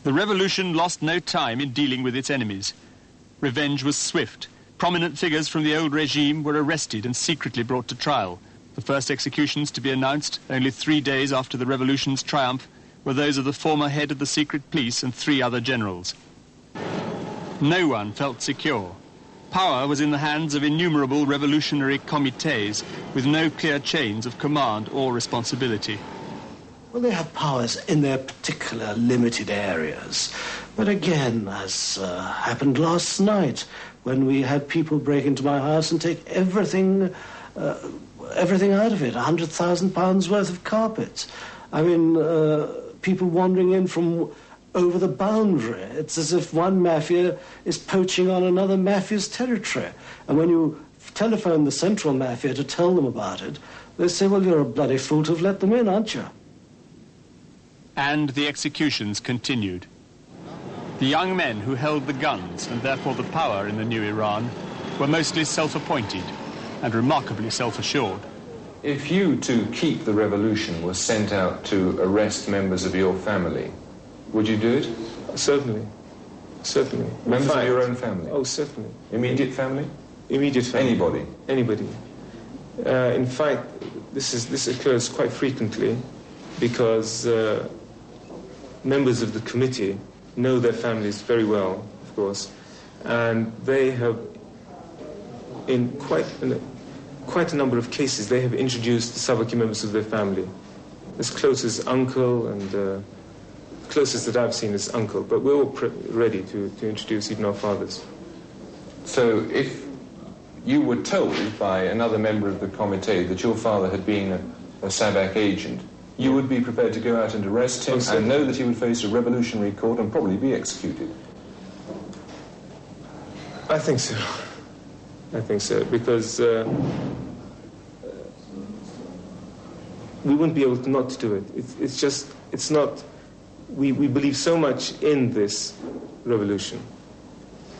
The revolution lost no time in dealing with its enemies. Revenge was swift. Prominent figures from the old regime were arrested and secretly brought to trial. The first executions to be announced, only 3 days after the revolution's triumph, were those of the former head of the secret police and 3 other generals. No one felt secure. Power was in the hands of innumerable revolutionary comités with no clear chains of command or responsibility. Well, they have powers in their particular limited areas. But again, as happened last night, when we had people break into my house and take everything out of it, £100,000 worth of carpets. I mean, people wandering in from over the boundary. It's as if one mafia is poaching on another mafia's territory. And when you telephone the central mafia to tell them about it, they say, well, you're a bloody fool to have let them in, aren't you? And the executions continued. The young men who held the guns, and therefore the power in the new Iran, were mostly self-appointed and remarkably self-assured. If you, to keep the revolution, were sent out to arrest members of your family, would you do it? Certainly. Certainly. Members of your own family? Oh, certainly. Immediate family? Immediate family. Anybody? Anybody. In fact, this occurs quite frequently because members of the committee know their families very well, of course, and they have, in quite a number of cases, they have introduced the Savaki members of their family, as close as uncle, and closest that I've seen is uncle, but we're all ready to introduce even our fathers. So if you were told by another member of the committee that your father had been a Savak agent, you would be prepared to go out and arrest him and know that he would face a revolutionary court and probably be executed? I think so. I think so, because we wouldn't be able to not to do it. It's not, we believe so much in this revolution,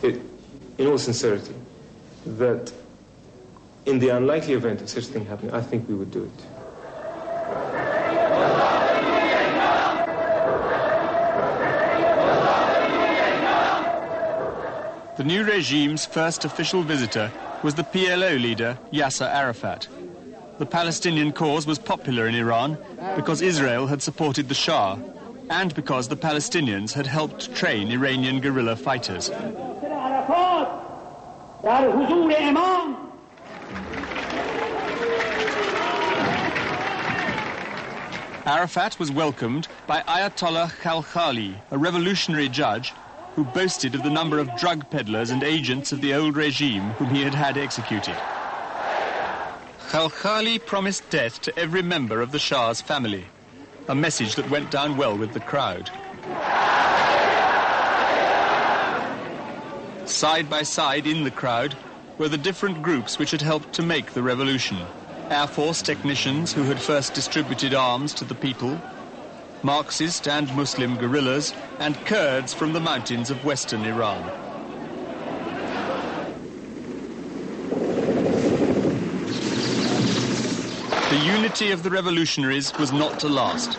in all sincerity, that in the unlikely event of such a thing happening, I think we would do it. The new regime's first official visitor was the PLO leader, Yasser Arafat. The Palestinian cause was popular in Iran because Israel had supported the Shah and because the Palestinians had helped train Iranian guerrilla fighters. Arafat was welcomed by Ayatollah Khalkhali, a revolutionary judge who boasted of the number of drug peddlers and agents of the old regime whom he had had executed. Khalkhali promised death to every member of the Shah's family, a message that went down well with the crowd. Side by side in the crowd were the different groups which had helped to make the revolution. Air Force technicians who had first distributed arms to the people, Marxist and Muslim guerrillas, and Kurds from the mountains of western Iran. The unity of the revolutionaries was not to last.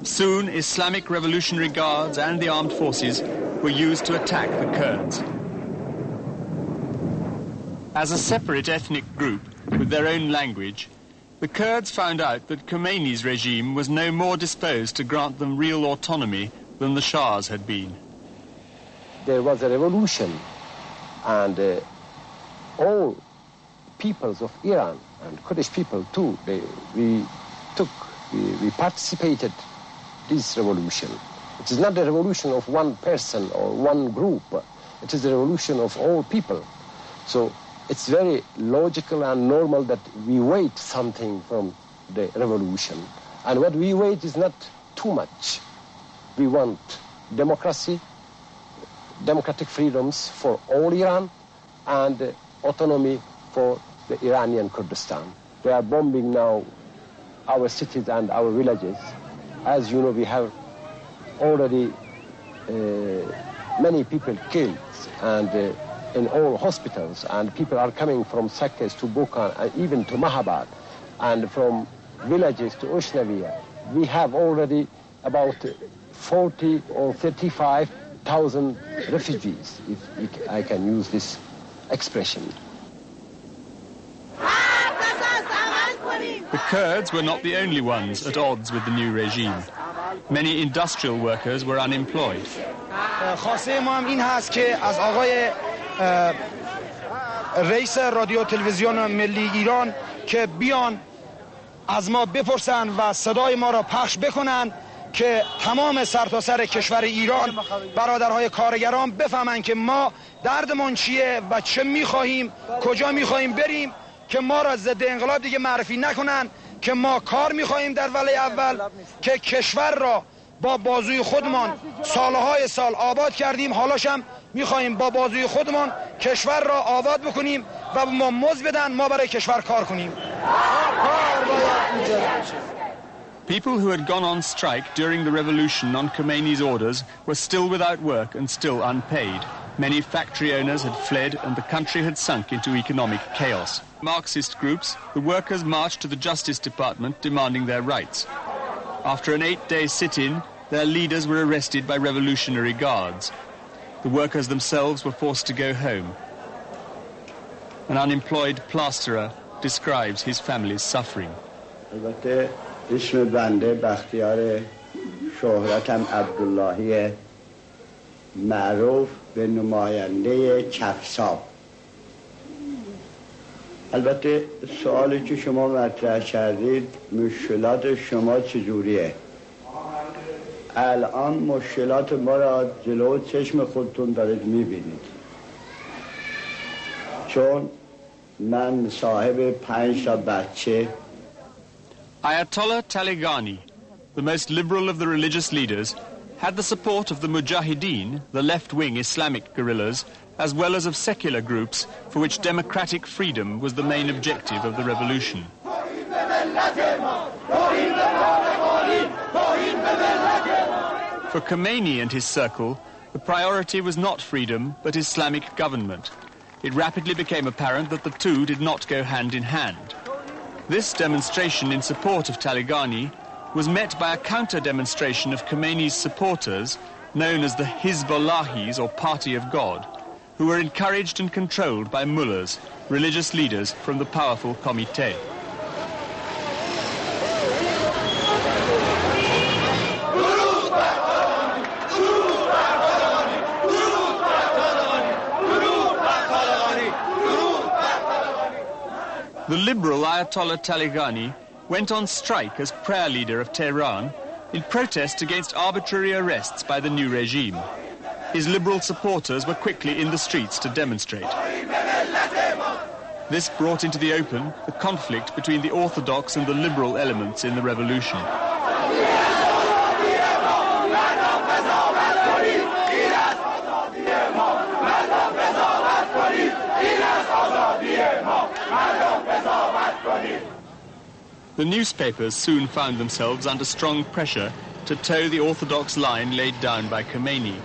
Soon, Islamic Revolutionary Guards and the armed forces were used to attack the Kurds. As a separate ethnic group with their own language, the Kurds found out that Khomeini's regime was no more disposed to grant them real autonomy than the Shah's had been. There was a revolution, and all peoples of Iran, and Kurdish people too, we participated in this revolution. It is not a revolution of one person or one group. It is a revolution of all people. So it's very logical and normal that we wait something from the revolution. And what we wait is not too much. We want democracy, democratic freedoms for all Iran, and autonomy for the Iranian Kurdistan. They are bombing now our cities and our villages. As you know, we have already many people killed, and in all hospitals, and people are coming from Saqqez to Bukan and even to Mahabad, and from villages to Ushnavia. We have already about 40 or 35,000 refugees, if I can use this expression. The Kurds were not the only ones at odds with the new regime. Many industrial workers were unemployed. خواسته ما هم این هست که از آقای رئیس رادیو تلویزیون ملی ایران که بیان از ما بپرسن و صدای ما را پخش بکنن که تمام سرتاسر کشور ایران برادرهای کارگران بفهمن که ما دردمون چیه و چه میخواهیم، کجا میخواهیم بریم، که ما را ضد انقلاب دیگه معرفی نکنن، که ما کار میخواهیم در وله اول، که کشور را با بازوی خودمان سالهای سال آباد کردیم، حالاش هم میخواهیم با بازوی خودمان کشور را آباد بکنیم و ما مزد بدن، ما برای کشور کار کنیم. People who had gone on strike during the revolution on Khomeini's orders were still without work and still unpaid. Many factory owners had fled and the country had sunk into economic chaos. Marxist groups, the workers marched to the Justice Department demanding their rights. After an 8-day sit-in, their leaders were arrested by revolutionary guards. The workers themselves were forced to go home. An unemployed plasterer describes his family's suffering. اسم بنده بختیار شهرتم عبداللهی معروف به نماینده کفساب. البته سوالی که شما مطرح کردید مشکلات شما چجوریه؟ الان مشکلات ما را جلو چشم خودتون دارید میبینید، چون من صاحب 5 تا بچه. Ayatollah Taleghani, the most liberal of the religious leaders, had the support of the Mujahideen, the left-wing Islamic guerrillas, as well as of secular groups for which democratic freedom was the main objective of the revolution. For Khomeini and his circle, the priority was not freedom but Islamic government. It rapidly became apparent that the two did not go hand in hand. This demonstration in support of Taleghani was met by a counter-demonstration of Khomeini's supporters, known as the Hizbullahis, or Party of God, who were encouraged and controlled by mullahs, religious leaders from the powerful Comité. The liberal Ayatollah Taleghani went on strike as prayer leader of Tehran in protest against arbitrary arrests by the new regime. His liberal supporters were quickly in the streets to demonstrate. This brought into the open the conflict between the orthodox and the liberal elements in the revolution. The newspapers soon found themselves under strong pressure to toe the orthodox line laid down by Khomeini.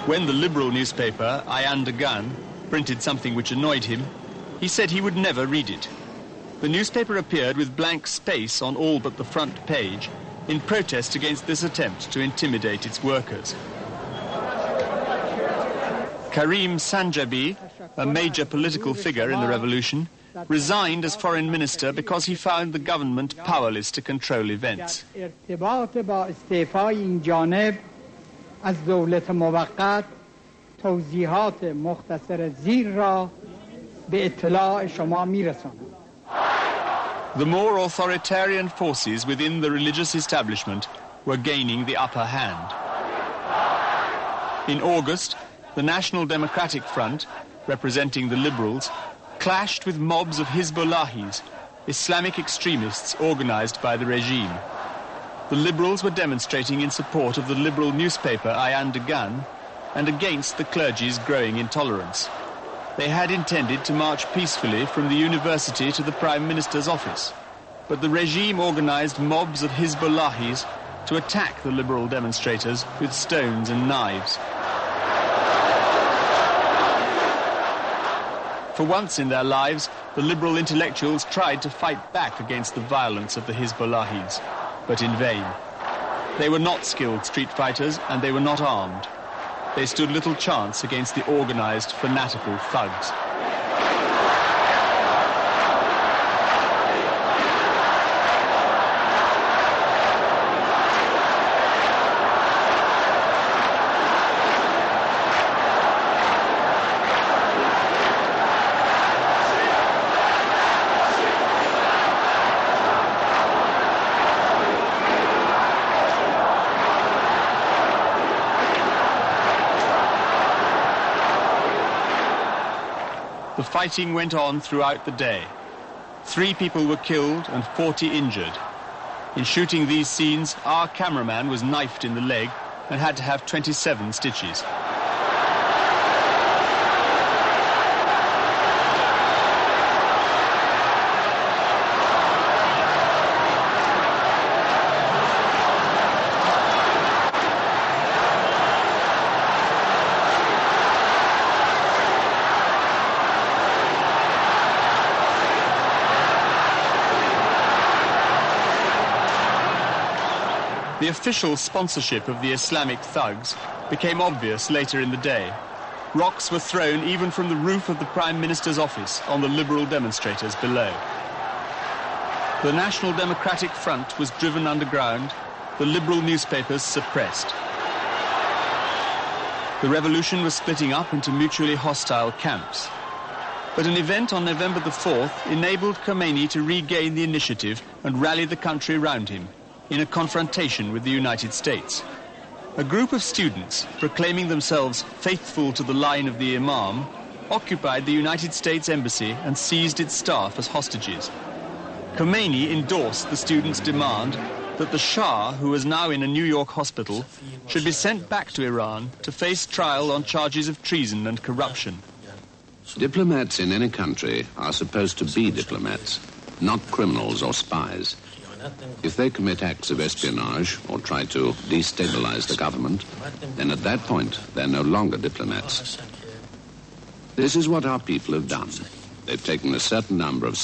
When the liberal newspaper, Ayan Dagan, printed something which annoyed him, he said he would never read it. The newspaper appeared with blank space on all but the front page in protest against this attempt to intimidate its workers. Karim Sanjabi, a major political figure in the revolution, resigned as foreign minister because he found the government powerless to control events. The more authoritarian forces within the religious establishment were gaining the upper hand. In August, the National Democratic Front, representing the liberals, clashed with mobs of Hizbullahis, Islamic extremists organized by the regime. The liberals were demonstrating in support of the liberal newspaper Ayan Dagan and against the clergy's growing intolerance. They had intended to march peacefully from the university to the Prime Minister's office, but the regime organized mobs of Hizbullahis to attack the liberal demonstrators with stones and knives. For once in their lives, the liberal intellectuals tried to fight back against the violence of the Hizbullahis, but in vain. They were not skilled street fighters and they were not armed. They stood little chance against the organized, fanatical thugs. The fighting went on throughout the day. 3 people were killed and 40 injured. In shooting these scenes, our cameraman was knifed in the leg and had to have 27 stitches. The official sponsorship of the Islamic thugs became obvious later in the day. Rocks were thrown even from the roof of the Prime Minister's office on the liberal demonstrators below. The National Democratic Front was driven underground, the liberal newspapers suppressed. The revolution was splitting up into mutually hostile camps. But an event on November the 4th enabled Khomeini to regain the initiative and rally the country around him in a confrontation with the United States. A group of students, proclaiming themselves faithful to the line of the Imam, occupied the United States Embassy and seized its staff as hostages. Khomeini endorsed the students' demand that the Shah, who was now in a New York hospital, should be sent back to Iran to face trial on charges of treason and corruption. Diplomats in any country are supposed to be diplomats, not criminals or spies. If they commit acts of espionage or try to destabilize the government, then at that point they're no longer diplomats. This is what our people have done. They've taken a certain number of